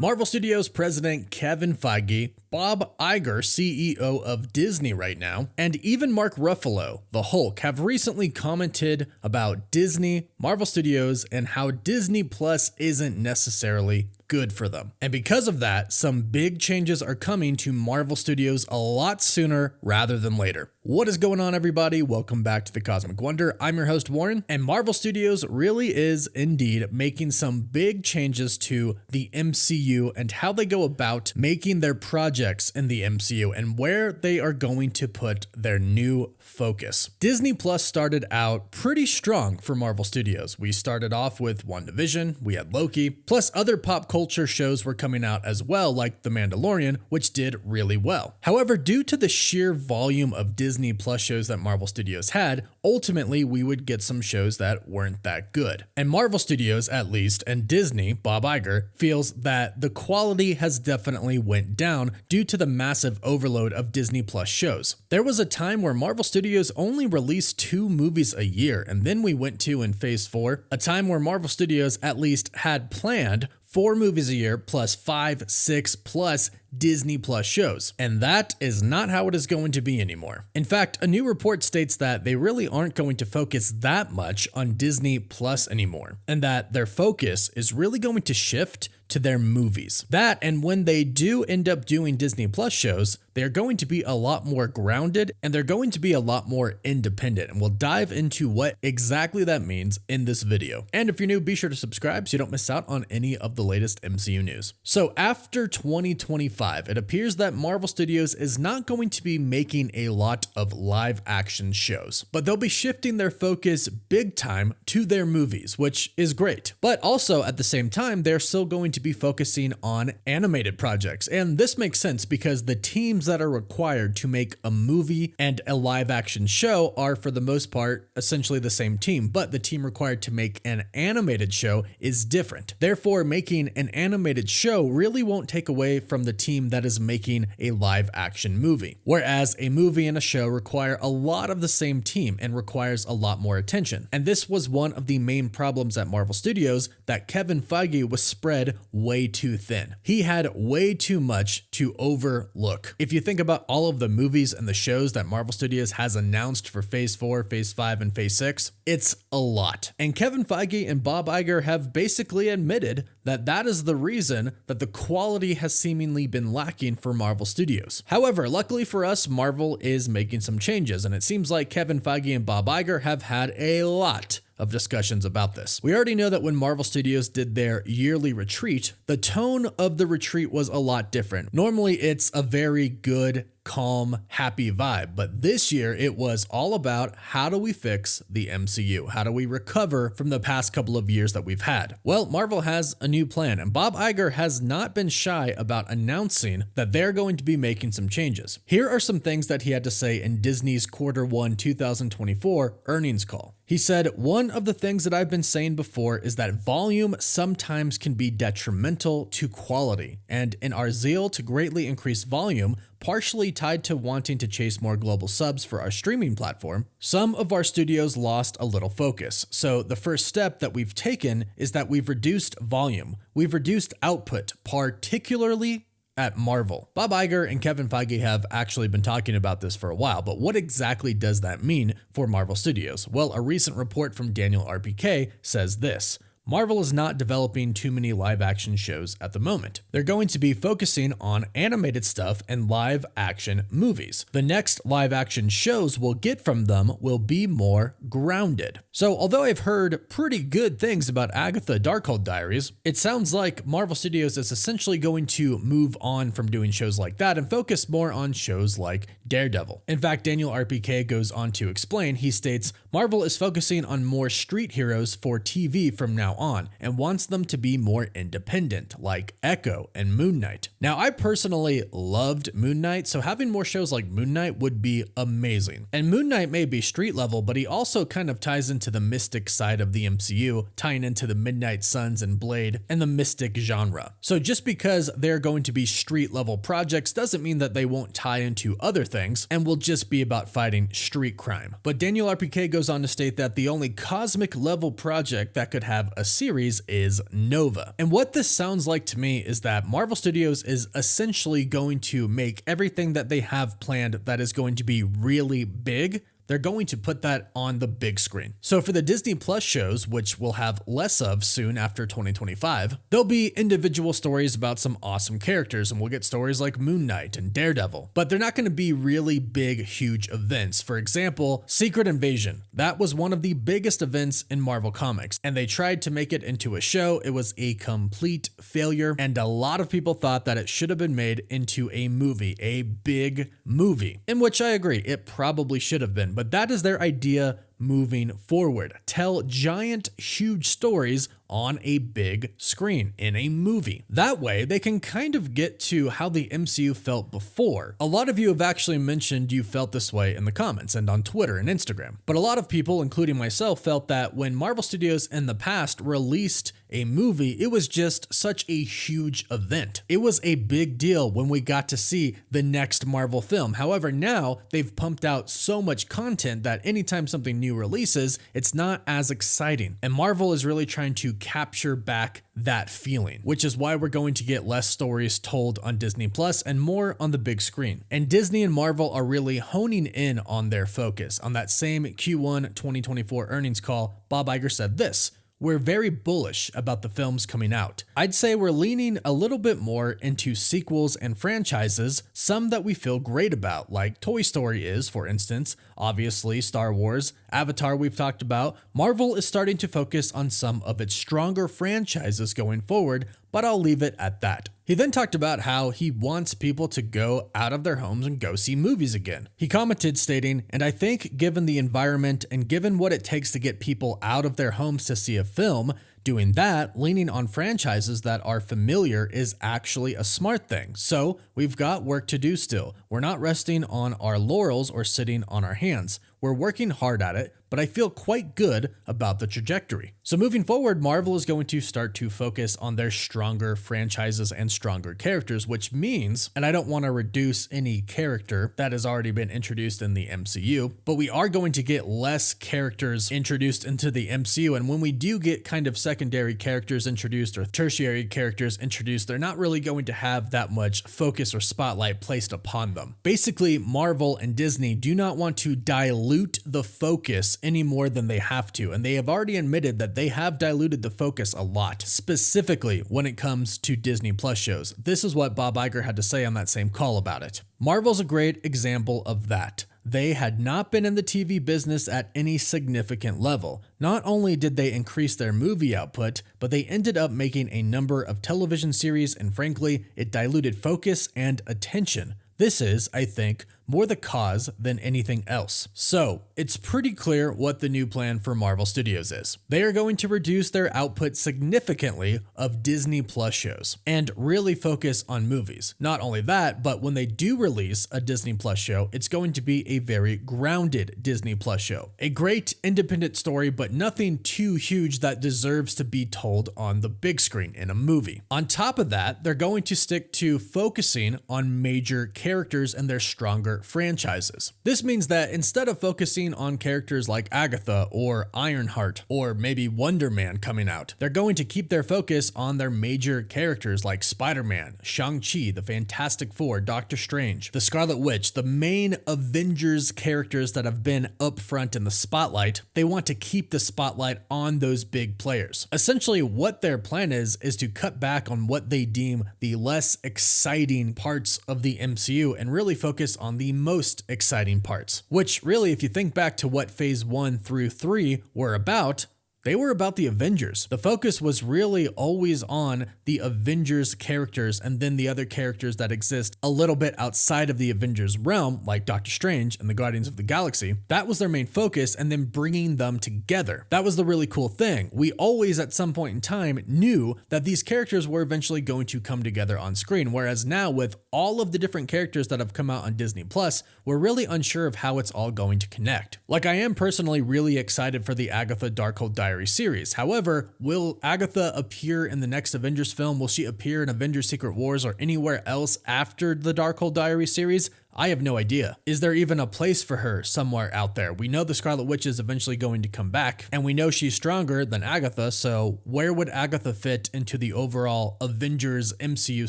Marvel Studios president Kevin Feige, Bob Iger, CEO of Disney right now, and even Mark Ruffalo, the Hulk, have recently commented about Disney, Marvel Studios, and how Disney Plus isn't necessarily good for them. And because of that, some big changes are coming to Marvel Studios a lot sooner rather than later. What is going on, everybody? Welcome back to the Cosmic Wonder. I'm your host, Warren, and Marvel Studios really is indeed making some big changes to the MCU and how they go about making their projects in the MCU and where they are going to put their new focus. Disney Plus started out pretty strong for Marvel Studios. We started off with WandaVision, we had Loki, plus other pop culture shows were coming out as well, like The Mandalorian, which did really well. However, due to the sheer volume of Disney Plus shows that Marvel Studios had, ultimately we would get some shows that weren't that good. And Marvel Studios, at least, and Disney, Bob Iger, feels that the quality has definitely went down due to the massive overload of Disney Plus shows. There was a time where Marvel Studios only released 2 movies a year, and then we went to, in Phase 4, a time where Marvel Studios at least had planned 4 movies a year plus 5, 6 plus Disney Plus shows. And that is not how it is going to be anymore. In fact, a new report states that they really aren't going to focus that much on Disney Plus anymore, and that their focus is really going to shift to their movies. That, and when they do end up doing Disney Plus shows, they're going to be a lot more grounded and they're going to be a lot more independent. And we'll dive into what exactly that means in this video. And if you're new, be sure to subscribe so you don't miss out on any of the latest MCU news. So after 2025, it appears that Marvel Studios is not going to be making a lot of live action shows, but they'll be shifting their focus big time to their movies, which is great. But also at the same time, they're still going to be focusing on animated projects. And this makes sense because the teams that are required to make a movie and a live action show are, for the most part, essentially the same team, but the team required to make an animated show is different. Therefore, making an animated show really won't take away from the team that is making a live action movie. Whereas a movie and a show require a lot of the same team and requires a lot more attention. And this was one of the main problems at Marvel Studios, that Kevin Feige was spread way too thin. He had way too much to overlook. If you think about all of the movies and the shows that Marvel Studios has announced for Phase 4, Phase 5, and Phase 6, it's a lot. And Kevin Feige and Bob Iger have basically admitted that that is the reason that the quality has seemingly been lacking for Marvel Studios. However, luckily for us, Marvel is making some changes, and it seems like Kevin Feige and Bob Iger have had a lot of discussions about this. We already know that when Marvel Studios did their yearly retreat, the tone of the retreat was a lot different. Normally, it's a very good, calm, happy vibe, but this year it was all about how do we fix the MCU? How do we recover from the past couple of years that we've had? Well, Marvel has a new plan, and Bob Iger has not been shy about announcing that they're going to be making some changes. Here are some things that he had to say in Disney's Q1 2024 earnings call. He said, "One of the things that I've been saying before is that volume sometimes can be detrimental to quality, and in our zeal to greatly increase volume, partially tied to wanting to chase more global subs for our streaming platform, some of our studios lost a little focus. So the first step that we've taken is that we've reduced volume. We've reduced output, particularly at Marvel." Bob Iger and Kevin Feige have actually been talking about this for a while, but what exactly does that mean for Marvel Studios? Well, a recent report from Daniel RPK says this: Marvel is not developing too many live action shows at the moment. They're going to be focusing on animated stuff and live action movies. The next live action shows we'll get from them will be more grounded. So although I've heard pretty good things about Agatha Darkhold Diaries, it sounds like Marvel Studios is essentially going to move on from doing shows like that and focus more on shows like Daredevil. In fact, Daniel RPK goes on to explain, he states, Marvel is focusing on more street heroes for TV from now on and wants them to be more independent, like Echo and Moon Knight. Now, I personally loved Moon Knight, so having more shows like Moon Knight would be amazing. And Moon Knight may be street level, but he also kind of ties into the mystic side of the MCU, tying into the Midnight Suns and Blade and the mystic genre. So just because they're going to be street level projects doesn't mean that they won't tie into other things things and will just be about fighting street crime. But Daniel RPK goes on to state that the only cosmic level project that could have a series is Nova. And what this sounds like to me is that Marvel Studios is essentially going to make everything that they have planned that is going to be really big, they're going to put that on the big screen. So for the Disney Plus shows, which we'll have less of soon after 2025, there'll be individual stories about some awesome characters, and we'll get stories like Moon Knight and Daredevil, but they're not going to be really big, huge events. For example, Secret Invasion. That was one of the biggest events in Marvel Comics, and they tried to make it into a show. It was a complete failure, and a lot of people thought that it should have been made into a movie, a big movie, in which I agree, it probably should have been, but that is their idea moving forward. Tell giant, huge stories on a big screen in a movie. That way, they can kind of get to how the MCU felt before. A lot of you have actually mentioned you felt this way in the comments and on Twitter and Instagram. But a lot of people, including myself, felt that when Marvel Studios in the past released a movie, it was just such a huge event. It was a big deal when we got to see the next Marvel film. However, now they've pumped out so much content that anytime something new releases, it's not as exciting. And Marvel is really trying to capture back that feeling, which is why we're going to get less stories told on Disney Plus and more on the big screen. And Disney and Marvel are really honing in on their focus. On that same Q1 2024 earnings call, Bob Iger said this: "We're very bullish about the films coming out. I'd say we're leaning a little bit more into sequels and franchises, some that we feel great about, like Toy Story is, for instance, obviously Star Wars, Avatar we've talked about. Marvel is starting to focus on some of its stronger franchises going forward, but I'll leave it at that." He then talked about how he wants people to go out of their homes and go see movies again. He commented stating, "And I think given the environment and given what it takes to get people out of their homes to see a film, doing that, leaning on franchises that are familiar is actually a smart thing. So we've got work to do still. We're not resting on our laurels or sitting on our hands. We're working hard at it, but I feel quite good about the trajectory." So moving forward, Marvel is going to start to focus on their stronger franchises and stronger characters, which means, and I don't want to reduce any character that has already been introduced in the MCU, but we are going to get less characters introduced into the MCU. And when we do get kind of secondary characters introduced or tertiary characters introduced, they're not really going to have that much focus or spotlight placed upon them. Basically, Marvel and Disney do not want to dilute the focus any more than they have to, and they have already admitted that they have diluted the focus a lot, specifically when it comes to Disney Plus shows. This is what Bob Iger had to say on that same call about it. "Marvel's a great example of that. They had not been in the TV business at any significant level. Not only did they increase their movie output, but they ended up making a number of television series, and frankly, it diluted focus and attention. This is, I think, more the cause than anything else." So it's pretty clear what the new plan for Marvel Studios is. They are going to reduce their output significantly of Disney Plus shows and really focus on movies. Not only that, but when they do release a Disney Plus show, it's going to be a very grounded Disney Plus show. A great independent story, but nothing too huge that deserves to be told on the big screen in a movie. On top of that, they're going to stick to focusing on major characters and their stronger franchises. This means that instead of focusing on characters like Agatha or Ironheart or maybe Wonder Man coming out, they're going to keep their focus on their major characters like Spider-Man, Shang-Chi, the Fantastic Four, Doctor Strange, the Scarlet Witch, the main Avengers characters that have been up front in the spotlight. They want to keep the spotlight on those big players. Essentially, what their plan is to cut back on what they deem the less exciting parts of the MCU and really focus on the most exciting parts, which really, if you think back to what phase 1 through 3 were about, they were about the Avengers. The focus was really always on the Avengers characters and then the other characters that exist a little bit outside of the Avengers realm, like Doctor Strange and the Guardians of the Galaxy. That was their main focus, and then bringing them together. That was the really cool thing. We always at some point in time knew that these characters were eventually going to come together on screen, whereas now with all of the different characters that have come out on Disney Plus, we're really unsure of how it's all going to connect. Like, I am personally really excited for the Agatha Darkhold Diaries series. However, will Agatha appear in the next Avengers film? Will she appear in Avengers Secret Wars or anywhere else after the Darkhold Diaries series? I have no idea. Is there even a place for her somewhere out there? We know the Scarlet Witch is eventually going to come back, and we know she's stronger than Agatha, so where would Agatha fit into the overall Avengers MCU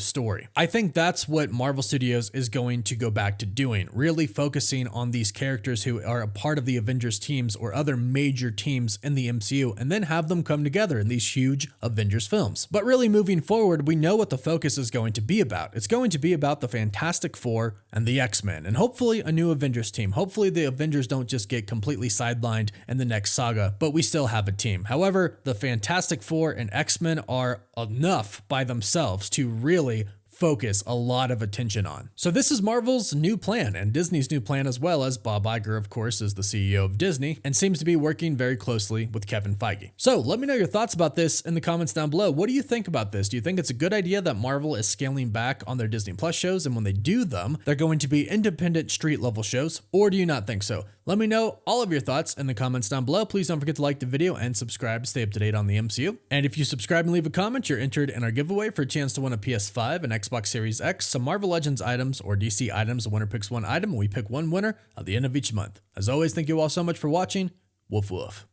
story? I think that's what Marvel Studios is going to go back to doing, really focusing on these characters who are a part of the Avengers teams or other major teams in the MCU, and then have them come together in these huge Avengers films. But really moving forward, we know what the focus is going to be about. It's going to be about the Fantastic Four and the X-Men, and hopefully a new Avengers team. Hopefully the Avengers don't just get completely sidelined in the next saga, but we still have a team. However, the Fantastic Four and X-Men are enough by themselves to really focus a lot of attention on. So this is Marvel's new plan and Disney's new plan, as well as Bob Iger, of course, is the CEO of Disney and seems to be working very closely with Kevin Feige. So let me know your thoughts about this in the comments down below. What do you think about this? Do you think it's a good idea that Marvel is scaling back on their Disney Plus shows, and when they do them, they're going to be independent street level shows, or do you not think so? Let me know all of your thoughts in the comments down below. Please don't forget to like the video and subscribe to stay up to date on the MCU. And if you subscribe and leave a comment, you're entered in our giveaway for a chance to win a PS5, an Xbox Series X, some Marvel Legends items, or DC items. The winner picks one item, and we pick one winner at the end of each month. As always, thank you all so much for watching. Woof woof.